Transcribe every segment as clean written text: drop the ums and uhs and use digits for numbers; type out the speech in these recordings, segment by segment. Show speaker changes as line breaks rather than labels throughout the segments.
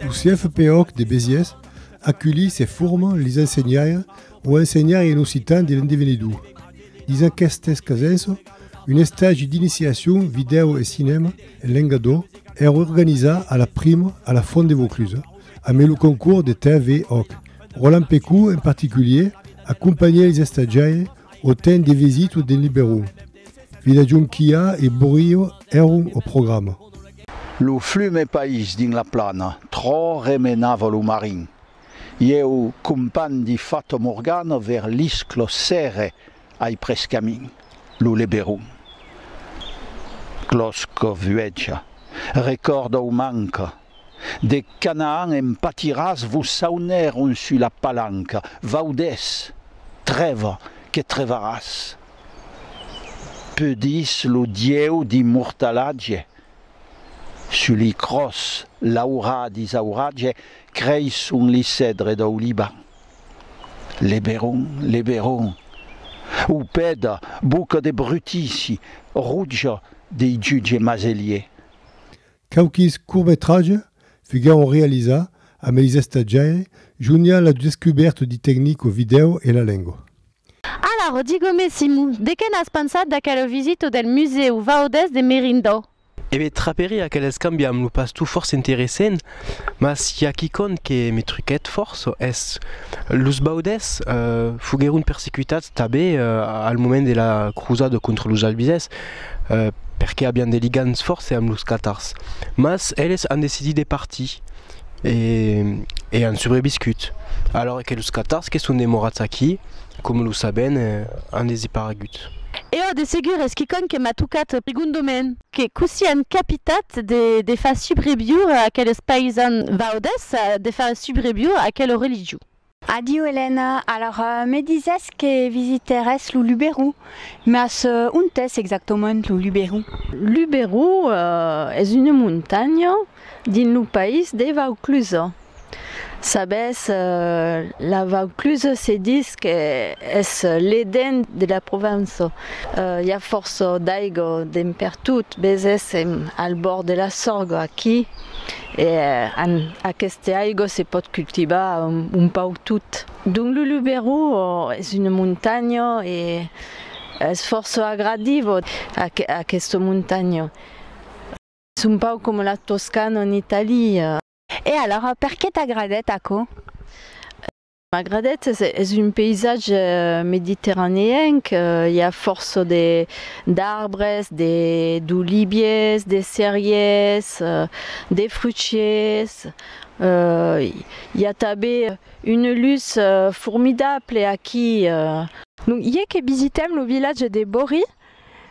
O CFPOC de Béziers acollit ces formes les enseignants ou enseignants en occitan de l'indevenido. Ils enquestent casens, un stage d'initiation vidéo et cinéma en Lengado est organisé à la prime à la Fond de Vaucluse, avec le concours de TVOC. Roland Pécou en particulier accompagnait les stagiaires au temps des visites des libéraux. Village Kia et Borio erano au programme.
Le flume país din la plana, tro remenava lo marin. Eu compagn di Fato Morgana ver l'isclo serre ai prescamin, lo liberum. Glosco vueggia, recorda o manca. De Canaan empatiras vos sauneron su la palanca, vaudes, treva que trevaràs. Pedis lo dieu di mortalatge, suli cros lauradis auratge, creis un li cedre do Liban. Liberum, ou peda, buca de brutici, ruggia dei giuge maselier.
Quelques courts-métrages furent réalisés avec les stagiaires, joignant la découverte de techniques vidéo et la langue.
Alors, digome Simou, de que n'has pensat d'aquella visita del Museu Vaudes de Merindo?
E bé, traperi aquelles cambiam lo pas tout force interessant, mas hi ha quicon que me truquet force es los Vaudes fuguerun persecutats també al moment de la cruzada contra los albises, perché abbian de ligans force amb los catars. Mas elles han decidit de partir et han sobreviscut. Alors que los catars que són demorats aquí, com lo saben, han desaparegut.
E de segur es quicon que m'ha tocat prigundomen, que cusian capitat de fa subrebiur a aquelles paysan Vaudes, de fa subrebiur a aquelle religion.
Adio Elena, alors me dises que visiteres le Luberon, mais où est exactement le Luberon?
Luberon est une montagne dans le pays de Vaucluse. Sabes, la Vaucluse se dit que est l'Éden de la province. Il y a force d'aigua d'impertut, bezes al bord de la Sorgue aquí. Et aquesta aigua se pot cultivar un peu tout. Donc le Luberon est une montagne et est force agradivo à aquesta montagne. C'est un peu comme la Toscane en Italie.
Et alors, perché t'agradette à quoi?
Magradette, c'est un paysage méditerranéen. Il y a force d'arbres, d'oliviers, des ceriers, des fruitiers. Il y a tabé une luce formidable aquí.
Donc, il y a que visitem le village de Bori.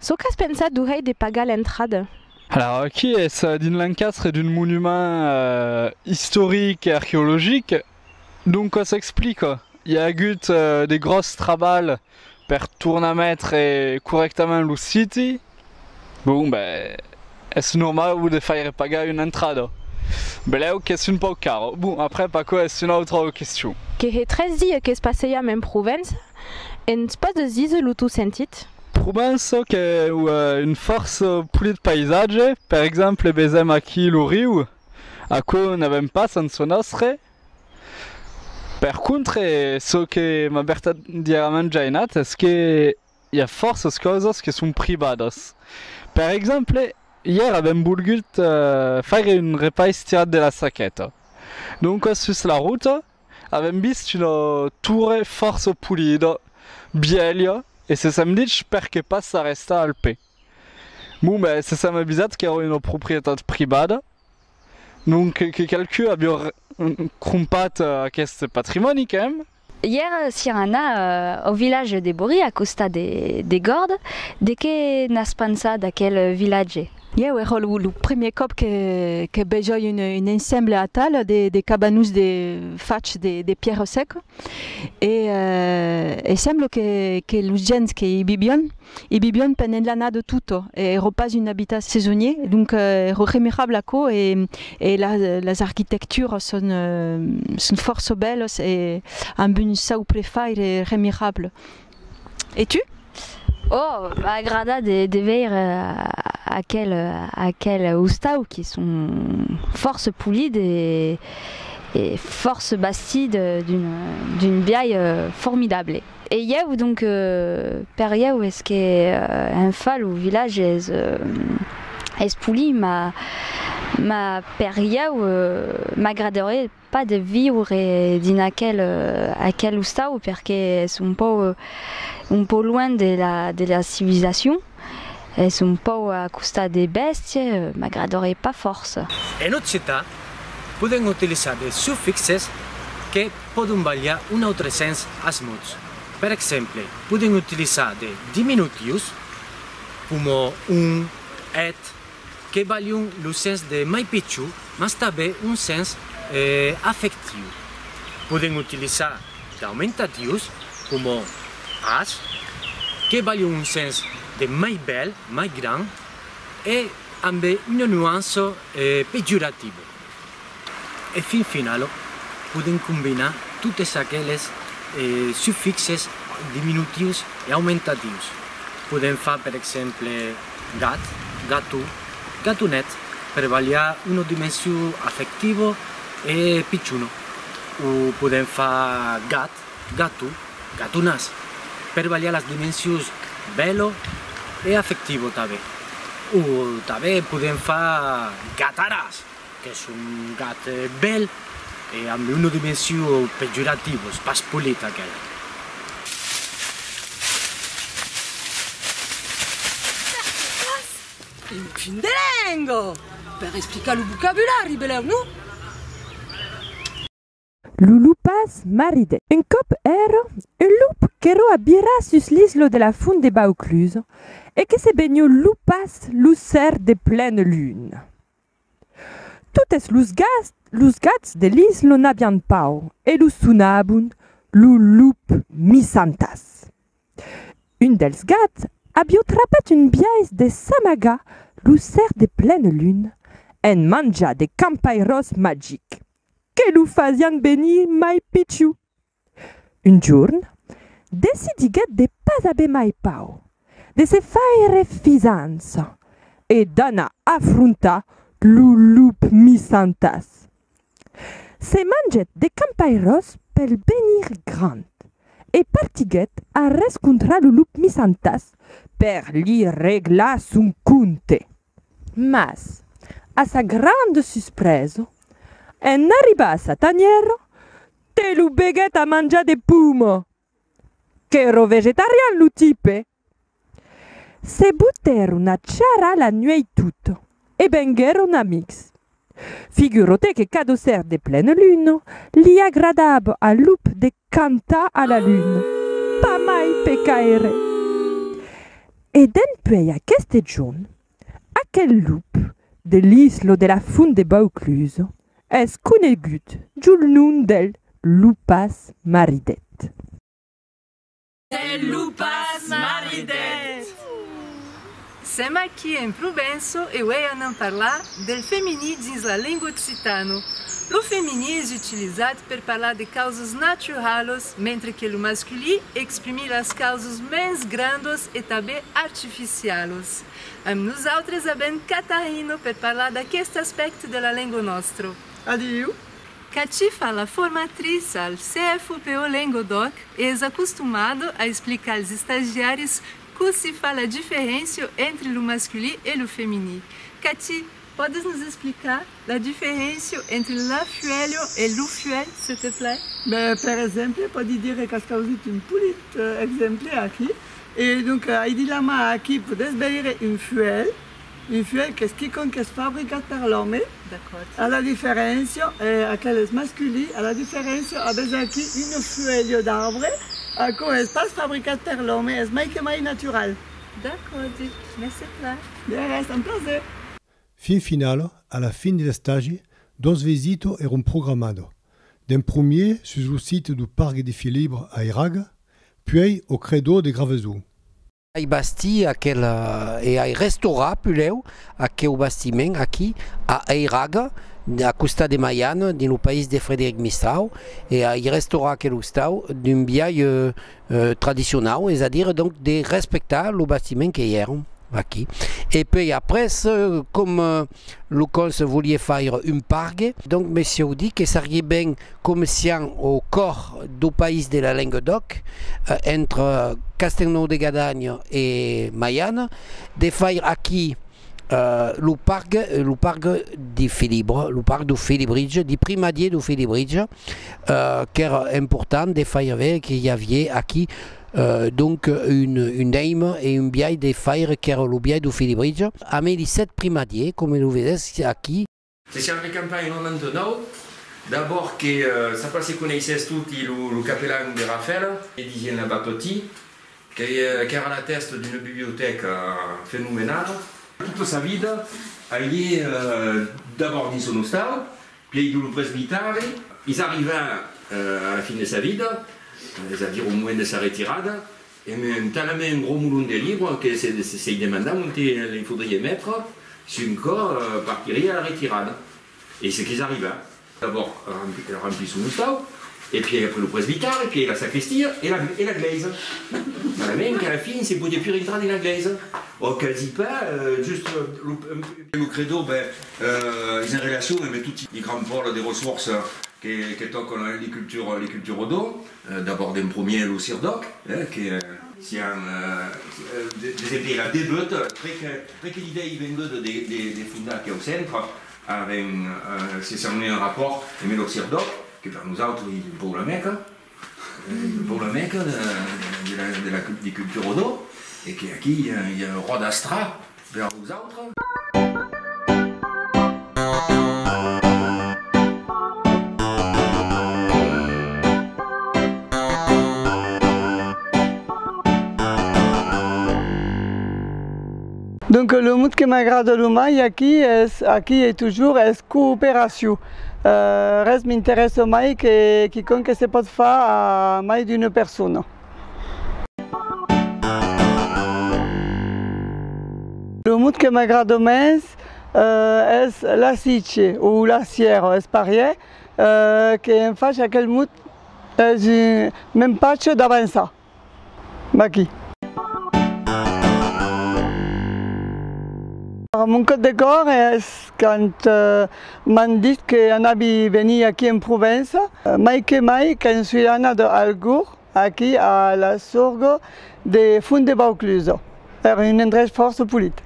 So qu'as pensat d'oreille de pagar l'entrada?
Alors aquí est din l'encastre d'un monument historique et archéologique. Donc ça s'explique. Il y a eu des grosses travails pour tournamettre et correctement le site. Bon ben, est normal de faire pagar une entrada. Ben là, c'est un peu caro. Bon, après, pas quoi, c'est une autre question.
Que est très dit que se passait en Provence, et pas de zise le tout sentit.
Provence qui est une force plus de paysage, par exemple, bezem aquí le riu, à quoi on n'avait pas sans nostre. Par contre, ce que m'a verdaderamente gênat, c'est qu'il y a forces choses qui sont privadas. Par exemple, hier, avem volgut faire une repas tirade de la saqueta. Donc, sur la route, avem vist une tour force pulida, bielia, et c'est samedi perché pas resta al pe. Bon, ben, c'est ça m'avisat qu'il y a une propriété privée. Donc, que quelqu'un a bien crumpat à ce patrimoine quand même.
Hier, Sirana, au village de Bori, à Costa des Gordes, de que n'as pensat d'aquel village?
Hier, le premier cop que besoin une ensemble à tal des cabanous de fatch des pierres secs et semble que les gens qui y vivent pendant l'année de tout et repas un habitat saisonnier donc remarquable à quoi et les architectures sont fort belles et un bon souple faire et remarquable. Et tu?
Oh, m'agrada de ver aquel ustau qui sont force poulide et force bastide d'une biaille formidable. Et yeu donc per yeu est-ce que un fall au village est pouli ma per yeu m'agraderait pas de vivre dans aquel ustau parce que c'est un peu loin de la civilisation. C'est un peu à costa des besties, m'agraderait pas force.
En notre ciutat podem utilitzar els sufixes que poden variar un altre sens als mots. Per exemple, podem utilitzar de diminutius com un, et, que valuen el sens de mai pitjor, mas també un sens afectiu. Podem utilitzar d'augmentatius com as, que valuen un sens de mai bel, mai gran, e amb una nuance pejorativa. E fin final podem combinar totes aquelles sufixes diminutius e aumentatius. Podem fer, per exemple, gat, gato, gatonet, per variar una dimensió afectiva e pitjuna. O podem fer gat, gato, gatonàs, per variar les dimensions bello e afectivo també. O també podem fer gataràs, que és un gat bel e amb una dimensió pejorativa, pas polit aquell.
Un pindelengo! Per explicar le vocabulari, beleu-nous?
Lulupas maride. Un cop era un lup che ero abira sus l'islo de la fund de Baucluse e che se begno lupas lucer de pleine lune. Toutes lus gats de l'islo n'abian pau e lus sunabun lu lup misantas. Un dels gats abio trappat un biais de samaga lucer de pleine lune en manja de campairos magic che lu fazian venir mai picciu. Un giorn decidiguet de pas aver mai pau, de se faire fisanza e d'anar affrontar lu lup misantas. Se manget de campairos pel venir grand e partiguet a rescontrar lu lup misantas per li reglar son conte. Mas, a sa grande surpresa, en arriba a sa taniera, te lu beguet a mangiar de puma. Che ero vegetarian lu tipe. Se butteron a ciara la nuit tutto e vengueron amics. Figurate che cadoser de pleine lune li agradava a lup de cantar a la lune, pas mai pecaere. E denpuei aqueste giorn, aquel lup de l'islo de la fund de Baucluse es conegut giul nun del lupas maridet.
El lupas maridet! Sem aqui em Provenço eu ia não falar del femini dins la língua occitano. O femini é utilizado para falar de causas naturais, mentre que o masculino exprime as causas mais grandes e também artificiais. Nós outros abbiamo Catarino para falar daqueste aspecto da língua nossa.
Adieu.
Cati fala formatriz ao CFUPO Languedoc e é acostumado a explicar aos estagiários como se fala a diferença entre o masculino e o feminino. Cati, podes nos explicar a diferença entre la fuelho e o fuel, s'il te plaît?
Per exemple, pode dire que as un pulit exemple aqui. E donc, idilama aqui podes vedere un fuel que é quiconque é fabricat per l'homme. A la diferença, aqueles masculins, a la diferença, avem aqui un fuelho d'arbre, que é pas fabricat per l'homme, é mais que mais natural.
D'accord, merci là.
De reste, un plaisir.
Fin final, à la fin de stage, 2 visites eram programadas. D'un premier sur le site du Parc des Filles Libres à Irag, puis au Credo de Gravezou.
Ai basti e ai restaurant puleu aquel bastiment aqui a Eiraga, a costa de Maiana, no país de Frederic Mistral, e ai restaurant aquel stau d'un biai tradicional, c'est-à-dire donc de respectar le bastiment que eram. Aquí. Et puis après, comme le cons voulait faire une pargue, donc monsieur dit que ça serait bien comme si au corps du pays de la Languedoc, entre Castelnau de Gadagne et Mayenne, de faire ici le parc du Philibre, le parc du Philibridge, du primadier du Philibridge, qui est important de faire qu'il y avait ici donc une aime et une biaille de faire qui est le biaille du Philibridge, avec les 7 primadiers, comme vous voyez ici.
C'est une campagne maintenant. D'abord que ça passe connaissez tout le capellan de Raphaël, Édienne la Batotti, qui era la tête d'une bibliothèque phénoménale. Toute sa vie, il est d'abord dans son hostal, puis il est presbytère. Ils arrivaient à la fin de sa vie, c'est-à-dire au moment de sa retirade, et tellement un gros moulin de livres que c'est demandant il faudrait mettre sur un corps partirait à la retirade. Et c'est qu'ils arrivaient. D'abord rempli son hostal, et puis après le presbytère, et puis la sacristie et la glaise. La même qu'à la fin, c'est pour plus rentrer dans la glaise. Oh, quasi pas, juste le credo, ils ont en relation avec tous les grands pôles des ressources qui toquent les cultures d'eau. D'abord d'un premier, le Sirdoc, qui est des épées la débute, très que l'idée vient des fondats qui est au centre, avec c'est un rapport, mais le Sirdoc, qui pour nous autres, il est pour le mec, des cultures d'eau, et qui il y a un roi d'Astra vers nous autres.
Donc le mot qui m'agrade le mai ici est toujours coopération. Res m'intéresse mai que quiconque se peut faire à mai d'une personne. Le mot qui m'agrade le plus est la siche ou la sierre esparier, qui en fait chaque mot est même patch d'avancer. Ici. Mon code de corps est quand m'ont dit qu'on avait venu ici en province, mais quand je suis allé de Algour, ici à la sorgue des fonds de Vaucluse, c'est une endroit force politique.